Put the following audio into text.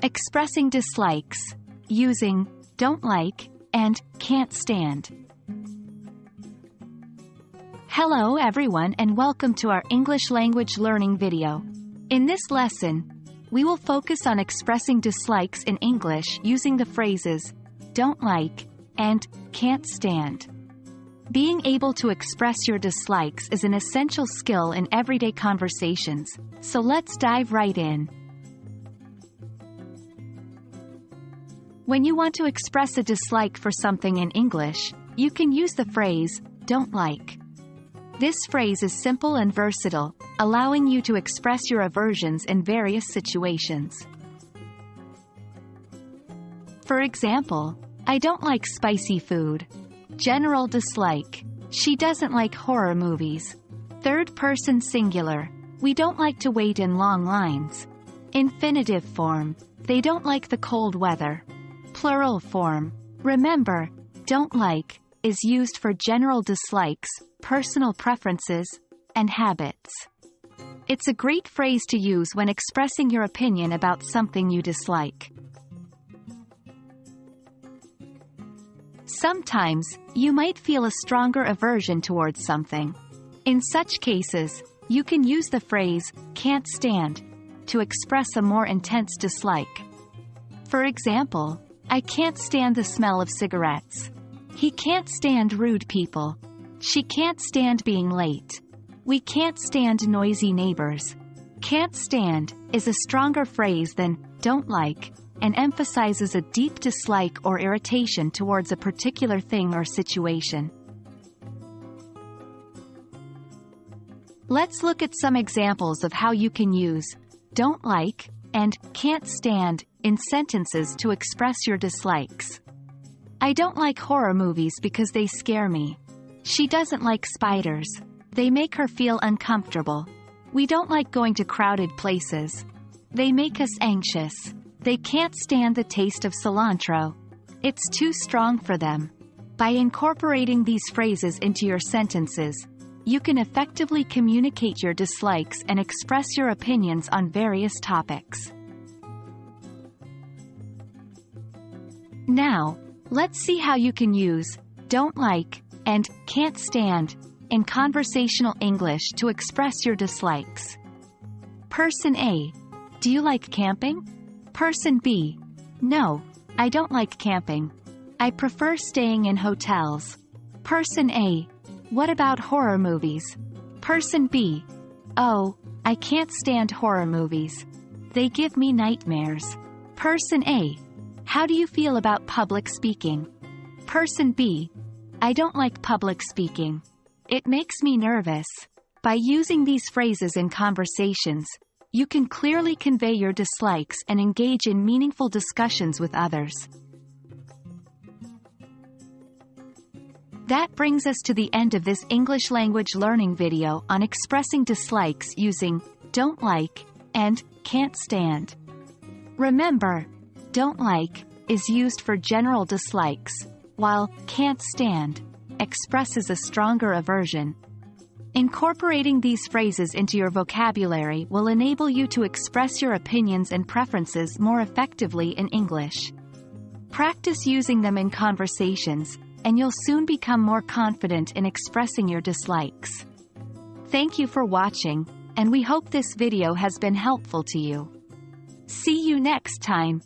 Expressing dislikes, using don't like and can't stand. Hello everyone and welcome to our English language learning video. In this lesson, we will focus on expressing dislikes in English using the phrases don't like and can't stand. Being able to express your dislikes is an essential skill in everyday conversations, so let's dive right in. When you want to express a dislike for something in English, you can use the phrase don't like. This phrase is simple and versatile, allowing you to express your aversions in various situations. For example, I don't like spicy food. General dislike. She doesn't like horror movies. Third person singular. We don't like to wait in long lines. Infinitive form. They don't like the cold weather. Plural form. Remember, don't like is used for general dislikes, personal preferences, and habits. It's a great phrase to use when expressing your opinion about something you dislike. Sometimes, you might feel a stronger aversion towards something. In such cases, you can use the phrase can't stand to express a more intense dislike. For example, I can't stand the smell of cigarettes. He can't stand rude people. She can't stand being late. We can't stand noisy neighbors. Can't stand is a stronger phrase than don't like and emphasizes a deep dislike or irritation towards a particular thing or situation. Let's look at some examples of how you can use don't like and can't stand in sentences to express your dislikes. I don't like horror movies because they scare me. She doesn't like spiders. They make her feel uncomfortable. We don't like going to crowded places. They make us anxious. They can't stand the taste of cilantro. It's too strong for them. By incorporating these phrases into your sentences, you can effectively communicate your dislikes and express your opinions on various topics. Now, let's see how you can use don't like and can't stand in conversational English to express your dislikes. Person A, do you like camping? Person B, no, I don't like camping. I prefer staying in hotels. Person A, what about horror movies? Person B, oh, I can't stand horror movies. They give me nightmares. Person A, how do you feel about public speaking? Person B, I don't like public speaking. It makes me nervous. By using these phrases in conversations, you can clearly convey your dislikes and engage in meaningful discussions with others. That brings us to the end of this English language learning video on expressing dislikes using don't like and can't stand. Remember, don't like is used for general dislikes, while can't stand expresses a stronger aversion. Incorporating these phrases into your vocabulary will enable you to express your opinions and preferences more effectively in English. Practice using them in conversations, and you'll soon become more confident in expressing your dislikes. Thank you for watching, and we hope this video has been helpful to you. See you next time.